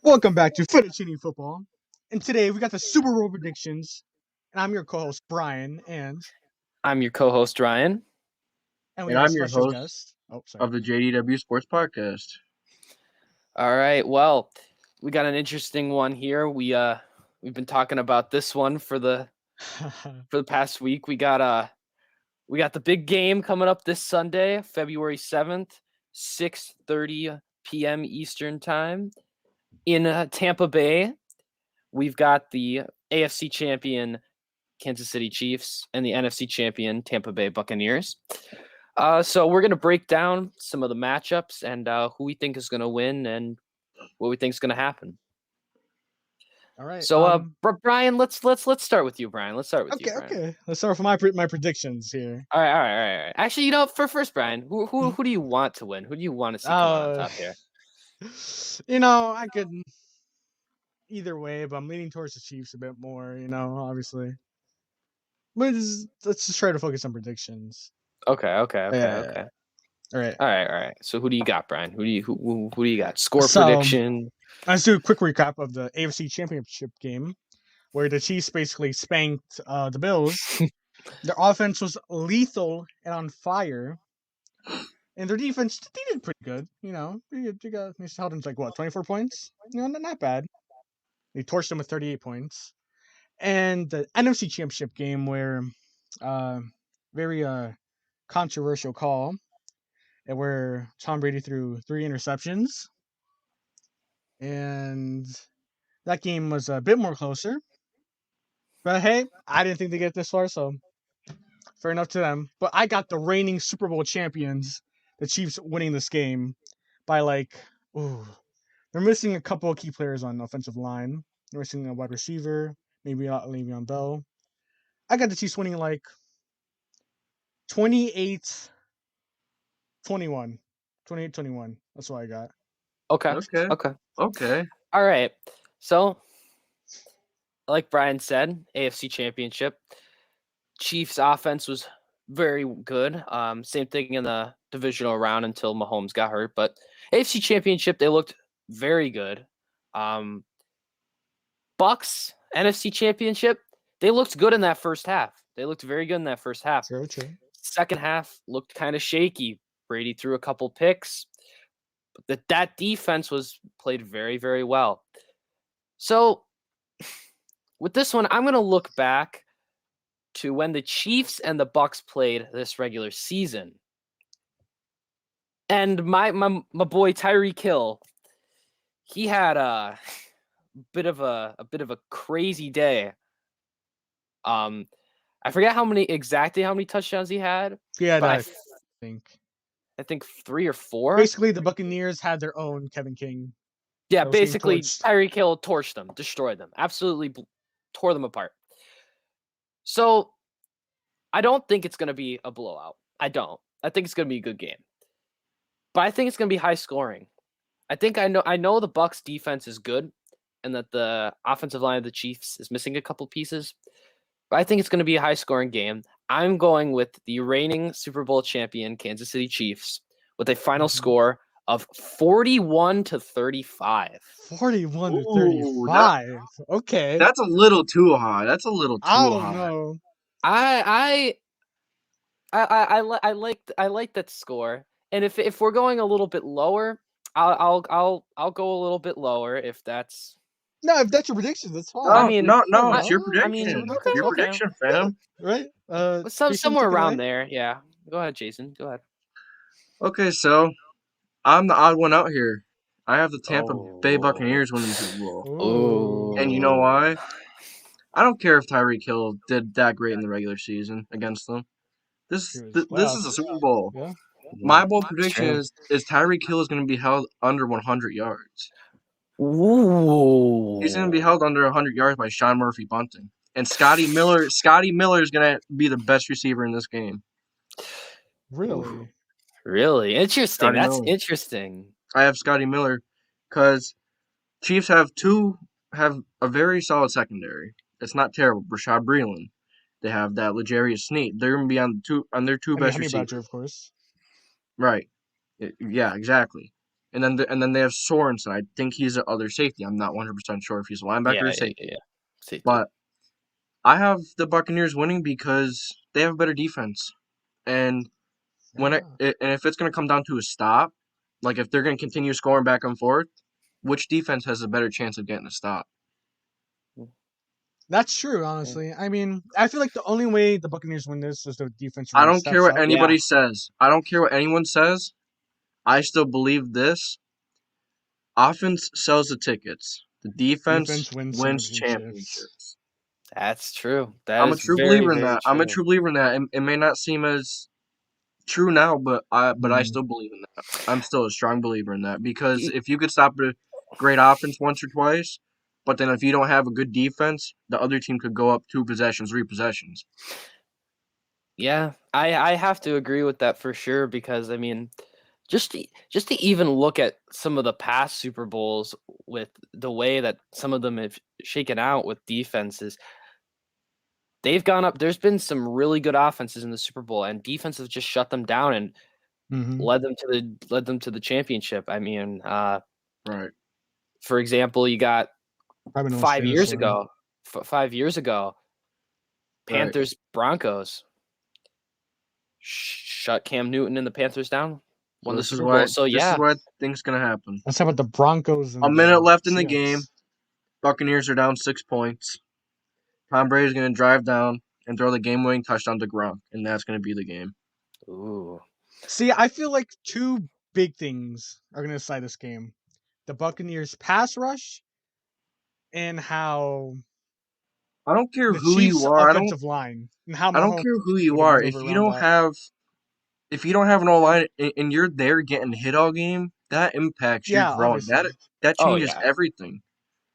Welcome back to Fettuccine Football. And today we got the Super Bowl predictions. And I'm your co-host Brian, I'm your co-host Ryan. we And have a I'm your special host guest. Oh, sorry. of the JDW Sports Podcast. All right, well, we got an interesting one here. We've been talking about this one for the past week. We got the big game coming up this Sunday, February 7th, 6:30 p.m. Eastern Time in Tampa Bay. We've got the AFC champion Kansas City Chiefs and the NFC champion Tampa Bay Buccaneers. So we're going to break down some of the matchups and who we think is going to win and what we think is going to happen. All right. So, Brian, let's start with you, Brian. Let's start with you, Brian. Okay. Let's start with my predictions here. All right. Actually, for first, Brian, who do you want to win? Who do you want to see come out on top here? I could either way, but I'm leaning towards the Chiefs a bit more. Obviously. But let's just try to focus on predictions. Okay. All right. All right. So who do you got, Brian? Who do you got? Score prediction. Let's do a quick recap of the AFC Championship game, where the Chiefs basically spanked the Bills. Their offense was lethal and on fire, and their defense they did pretty good. They held them to 24 points. Not bad. They torched them with 38 points. And the NFC Championship game, where very controversial call, and where Tom Brady threw 3 interceptions. And that game was a bit more closer. But hey, I didn't think they get this far, so fair enough to them. But I got the reigning Super Bowl champions, the Chiefs, winning this game by they're missing a couple of key players on the offensive line. They're missing a wide receiver, maybe not Le'Veon Bell. I got the Chiefs winning 28-21. 28-21. That's what I got. Okay. All right. So, like Brian said, AFC Championship. Chiefs offense was very good. Same thing in the divisional round until Mahomes got hurt. But AFC Championship, they looked very good. Bucks, NFC Championship, they looked good in that first half. They looked very good in that first half. True. Second half looked kind of shaky. Brady threw a couple picks. But that defense was played very, very well. So with this one, I'm going to look back to when the Chiefs and the Bucks played this regular season. And my boy Tyreek Hill, he had a bit of a crazy day. I forget how many touchdowns he had. Yeah, I think 3 or 4. Basically, the Buccaneers had their own Kevin King. Yeah, basically Tyreek Hill torched them, destroyed them, absolutely tore them apart. So I don't think it's going to be a blowout. I don't. I think it's going to be a good game. But I think it's going to be high scoring. I know the Bucks defense is good and that the offensive line of the Chiefs is missing a couple pieces. But I think it's going to be a high scoring game. I'm going with the reigning Super Bowl champion Kansas City Chiefs with a final score of 41-35. 41-35. Okay. That's a little too high. I don't know. I like that score. And if we're going a little bit lower, I'll go a little bit lower if that's. No, if that's your prediction, that's fine. No, it's your prediction. Your prediction, fam. Right? Somewhere around there. Yeah. Go ahead, Jason. Go ahead. Okay, so I'm the odd one out here. I have the Tampa Bay Buccaneers winning the Super Bowl. Oh. And you know why? I don't care if Tyreek Hill did that great in the regular season against them. This is a Super Bowl. Yeah. My bold prediction is Tyreek Hill is going to be held under 100 yards. Ooh. He's going to be held under 100 yards by Sean Murphy bunting. And Scotty Miller is going to be the best receiver in this game. Really? Really? Interesting. That's Miller. Interesting. I have Scotty Miller because Chiefs have a very solid secondary. It's not terrible. Rashad Breeland. They have that L'Jarius Sneed. They're going to be on their two best receivers. Badger, of course. Right. Yeah, exactly. and then they have Sorensen. I think he's the other safety. I'm not 100% sure if he's a linebacker or safety. Yeah. Safety. But I have the Buccaneers winning because they have a better defense. And if it's going to come down to a stop, like if they're going to continue scoring back and forth, which defense has a better chance of getting a stop? That's true, honestly. I mean, I feel like the only way the Buccaneers win this is the defense. I really don't steps care what up. anybody says. I don't care what anyone says. I still believe this. Offense sells the tickets. The defense wins championships. That's true. I'm a true believer in that. I'm a true believer in that. It may not seem as true now, but I still believe in that. I'm still a strong believer in that because if you could stop a great offense once or twice, but then if you don't have a good defense, the other team could go up 2 possessions, 3 possessions. Yeah, I have to agree with that for sure because I mean, just to even look at some of the past Super Bowls with the way that some of them have shaken out with defenses, they've gone up. There's been some really good offenses in the Super Bowl, and defenses just shut them down and led them to the championship. I mean, right. For example, you got 5 years ago, 5 years ago, Panthers Broncos shut Cam Newton and the Panthers down. Won the Super Bowl. So this is what I think's gonna happen. Let's talk about the Broncos. And a minute left in the game. Buccaneers are down 6 points. Tom Brady's gonna drive down and throw the game-winning touchdown to Gronk, and that's gonna be the game. Ooh. See, I feel like 2 big things are gonna decide this game: the Buccaneers' pass rush, and how I don't care who you are. Offensive line and how I don't care who you are. If you don't have an O-line and you're there getting hit all game, that impacts your growing. That changes everything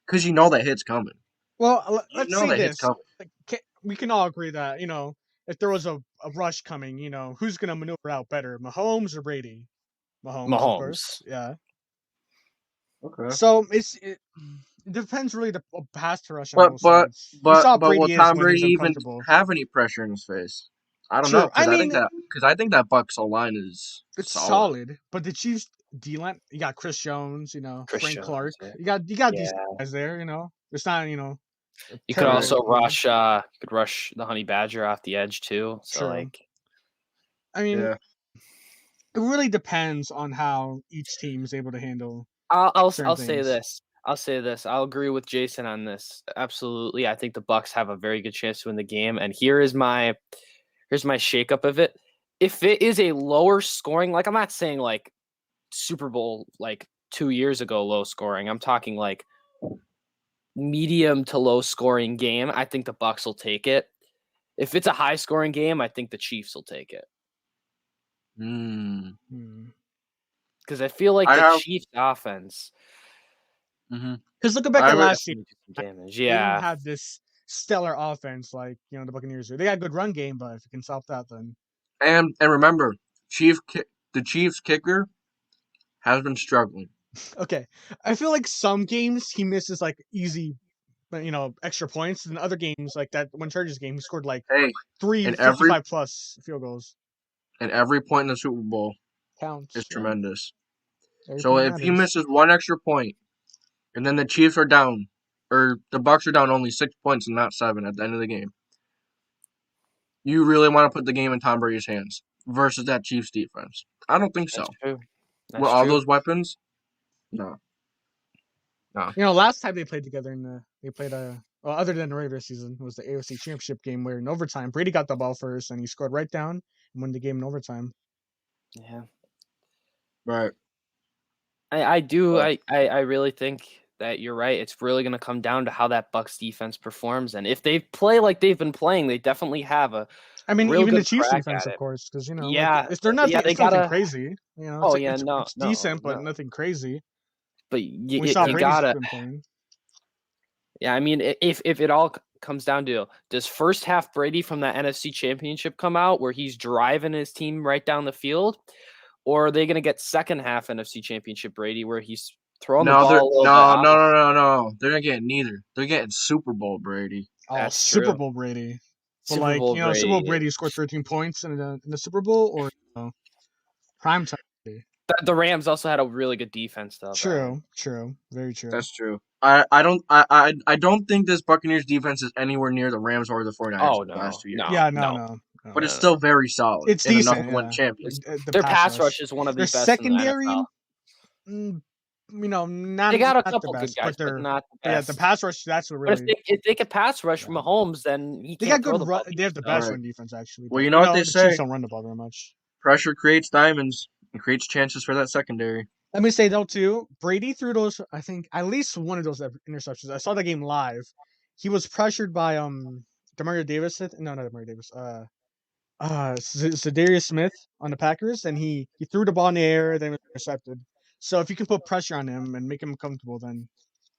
because you know that hit's coming. Well, let's say this: we can all agree that if there was a rush coming, who's gonna maneuver out better, Mahomes or Brady? Mahomes. Of course. Yeah. Okay. So it depends really the pass to rush. But will Tom Brady even have any pressure in his face? I don't know. I think that Bucs O-line is solid. But the Chiefs D-line, you got Chris Jones, Frank Clark. Yeah. You got these guys there. It's not You could also rush the Honey Badger off the edge too. So I mean, it really depends on how each team is able to handle. I'll say this. I'll agree with Jason on this. Absolutely. I think the Bucs have a very good chance to win the game. And here's my shakeup of it. If it is a lower scoring, I'm not saying Super Bowl 2 years ago low scoring. I'm talking medium to low scoring game. I think the Bucs will take it. If it's a high scoring game, I think the Chiefs will take it. Because I feel like the Chiefs offense. Because looking back at last season, they didn't have this stellar offense like the Buccaneers do. They got a good run game, but if you can stop that, then. And remember, the Chiefs kicker has been struggling. Okay, I feel like some games he misses easy, extra points, and other games like that one Chargers game he scored 3 55+ field goals. And every point in the Super Bowl counts. Is tremendous. So if he misses 1 extra point, and then the Chiefs are down, or the Bucs are down only 6 points and not 7 at the end of the game, you really want to put the game in Tom Brady's hands versus that Chiefs defense? I don't think so. That's true. With all those weapons, no. Last time they played together other than the regular season, was the AFC Championship game where in overtime Brady got the ball first and he scored right down and won the game in overtime. Yeah. Right. I do. I really think that you're right. It's really going to come down to how that Bucs defense performs, and if they play like they've been playing, they definitely have a. I mean, even the Chiefs defense, of course, because they're nothing crazy. It's decent, but nothing crazy. But you gotta. Yeah, I mean, if it all comes down to, does first half Brady from that NFC Championship come out where he's driving his team right down the field, or are they going to get second half NFC Championship Brady where he's throwing the ball? No. They're not getting neither. They're getting Super Bowl Brady. That's Super Bowl Brady. Super Bowl Brady scored 13 points in the Super Bowl, or primetime Brady. The Rams also had a really good defense, though. True, very true. That's true. I don't think this Buccaneers defense is anywhere near the Rams or the 49ers the last 2 years. No. But it's still very solid. It's decent. One champion. Their pass rush is one of the their best secondary, in the NFL. Not they got a not couple the best, good guys, but not the best. Yeah, the pass rush. That's what really. But if they could pass rush from Mahomes, then he can't throw the ball. They have the best run defense, actually. Well, you know what they say. Chiefs don't run the ball very much. Pressure creates diamonds and creates chances for that secondary. Let me say though too, Brady threw those. I think at least one of those interceptions. I saw the game live. He was pressured by Demario Davis. No, not Demario Davis. Zadarius Smith on the Packers, and he threw the ball in the air, then was intercepted. So if you can put pressure on him and make him comfortable, then you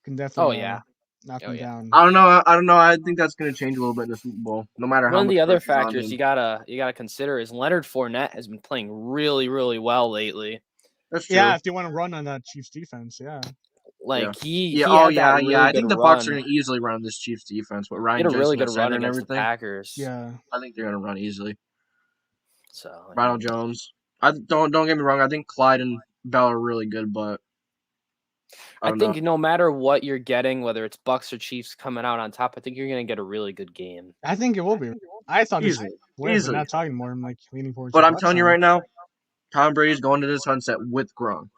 can definitely knock him down. I don't know. I think that's going to change a little bit in the Super Bowl. No matter how. One of the other factors you gotta consider is Leonard Fournette has been playing really, really well lately. That's true. Yeah, if they want to run on that Chiefs defense, I think the Bucs are going to easily run this Chiefs defense. But Ryan did a really good run and against everything. The Packers. Yeah, I think they're going to run easily. So Ronald Jones. Don't get me wrong. I think Clyde and Bell are really good, but I think no matter what you're getting, whether it's Bucs or Chiefs coming out on top, I think you're going to get a really good game. I think it will be. I thought easily. Not talking more. I'm like leaning forward. But I'm telling you right now, Tom Brady's going to the sunset with Gronk.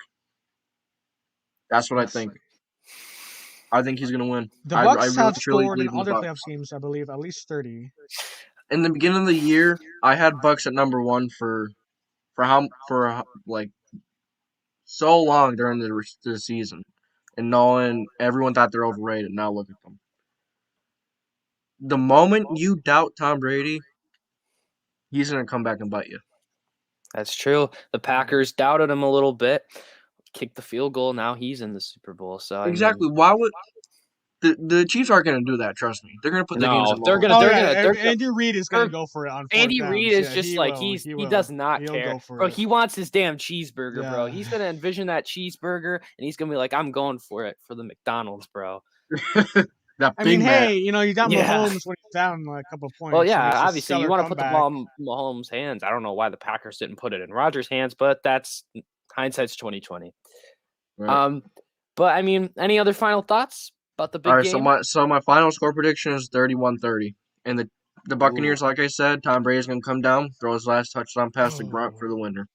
That's what I think. I think he's going to win. The Bucs have scored in other playoff games, I believe, at least 30. In the beginning of the year, I had Bucs at number 1 for so long during the season, and knowing everyone thought they're overrated. Now look at them. The moment you doubt Tom Brady, he's going to come back and bite you. That's true. The Packers doubted him a little bit, kicked the field goal. Now he's in the Super Bowl. So exactly. Why would the Chiefs aren't going to do that? Trust me, they're going to put the games in. They're going to. Andy Reid is going to go for it on. Andy Reid is just he does not care, bro. He wants his damn cheeseburger, bro. He's going to envision that cheeseburger, and he's going to be like, "I'm going for it for the McDonald's, bro." I mean, hey, you got Mahomes when he's down a couple of points. Well, yeah, obviously you want to put the ball in Mahomes' hands. I don't know why the Packers didn't put it in Rodgers' hands, but that's hindsight's 2020. Right. But I mean, any other final thoughts about the big game? All right, so my final score prediction is 31-30, and the Buccaneers, like I said, Tom Brady's gonna come down, throw his last touchdown pass to Gronk for the winner.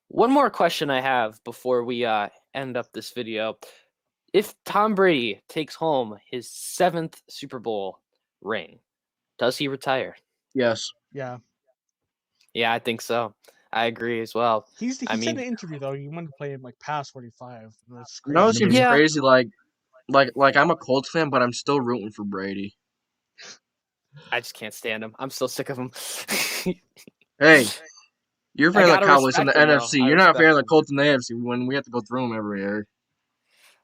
One more question I have before we end up this video. If Tom Brady takes home his 7th Super Bowl ring, does he retire? Yes. Yeah. Yeah, I think so. I agree as well. He said in an interview though he wanted to play him past 45. That's crazy. No, it seems crazy. Like I'm a Colts fan, but I'm still rooting for Brady. I just can't stand him. I'm so sick of him. Hey, you're a fan of the Cowboys in the NFC. You're not a fan of the Colts in the AFC when we have to go through them every year.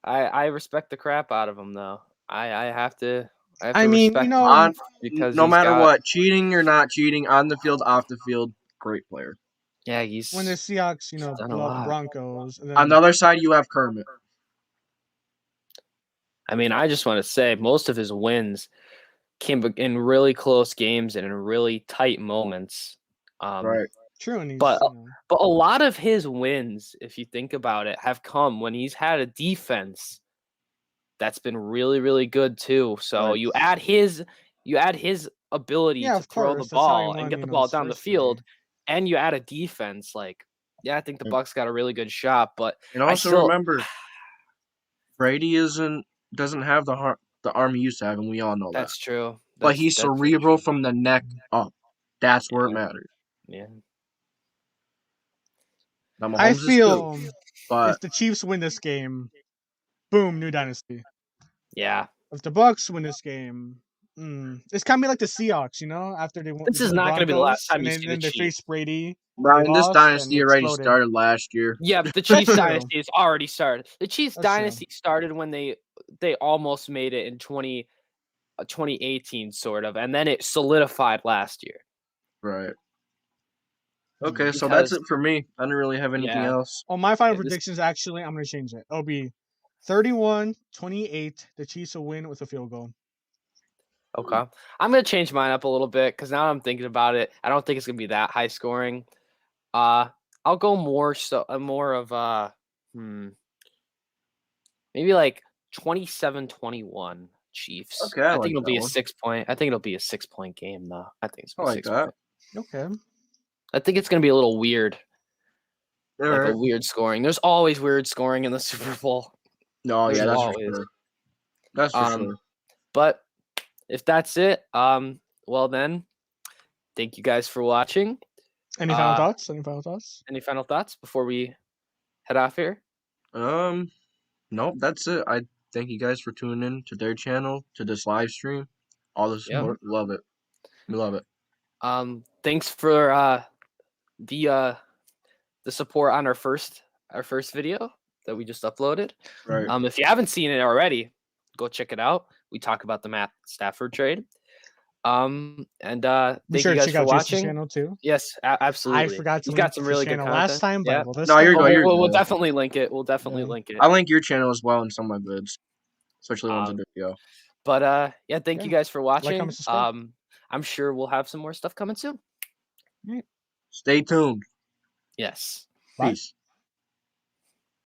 I respect the crap out of him though. I have to. Because no matter what, cheating or not cheating, on the field, off the field, great player. Yeah, he's when the Seahawks, blow up the Broncos. And then, on the other side, you have Kermit. I mean, I just want to say most of his wins came in really close games and in really tight moments. Right. True, but a lot of his wins, if you think about it, have come when he's had a defense that's been really, really good too. So you add his ability to throw the ball and get the ball down the field, and you add a defense. I think the Bucs got a really good shot. But and also remember, Brady doesn't have the arm he used to have, and we all know that. That's true. But he's cerebral from the neck up. That's where it matters. Yeah. I feel if the Chiefs win this game, boom, new dynasty. Yeah. If the Bucs win this game, it's kind of like the Seahawks, after they won. This is not going to be the last time you see the Chiefs. They face Brady. Brian, this dynasty already started last year. Yeah, but the Chiefs dynasty has already started. The Chiefs dynasty started when they almost made it in 2018, sort of, and then it solidified last year. Right. Okay, so that's it for me. I don't really have anything else. Oh, my final predictions, actually, I'm going to change it. It'll be 31-28. The Chiefs will win with a field goal. Okay. I'm going to change mine up a little bit because now I'm thinking about it. I don't think it's going to be that high scoring. I'll I'll go more of maybe like 27-21 Chiefs. Okay, I think like it'll that be a one. 6-point. I think it'll be a 6-point game though. I think it's I gonna be like 6 that. point. Okay. I think it's gonna be a little weird. All Like right. a weird scoring. There's always weird scoring in the Super Bowl. No, There's yeah, that's always. for sure. That's for sure. But if that's it, well then, thank you guys for watching. Any final thoughts? Any final thoughts? Any final thoughts before we head off here? Nope, that's it. I thank you guys for tuning in to their channel, to this live stream. All the support. Love it. We love it. Thanks for the support on our first video that we just uploaded. Right. If you haven't seen it already, go check it out. We talk about the Matt Stafford trade. And thank you guys for watching. Channel too. Yes, absolutely. I forgot to He's link got some really good content last time, but yeah. well, this No, you're time, good. We'll definitely link it. We'll definitely link it. I link your channel as well in some of my vids, especially ones in video. But yeah, thank you guys for watching. Like, comment, I'm sure we'll have some more stuff coming soon. Stay tuned. Yes. Bye. Peace.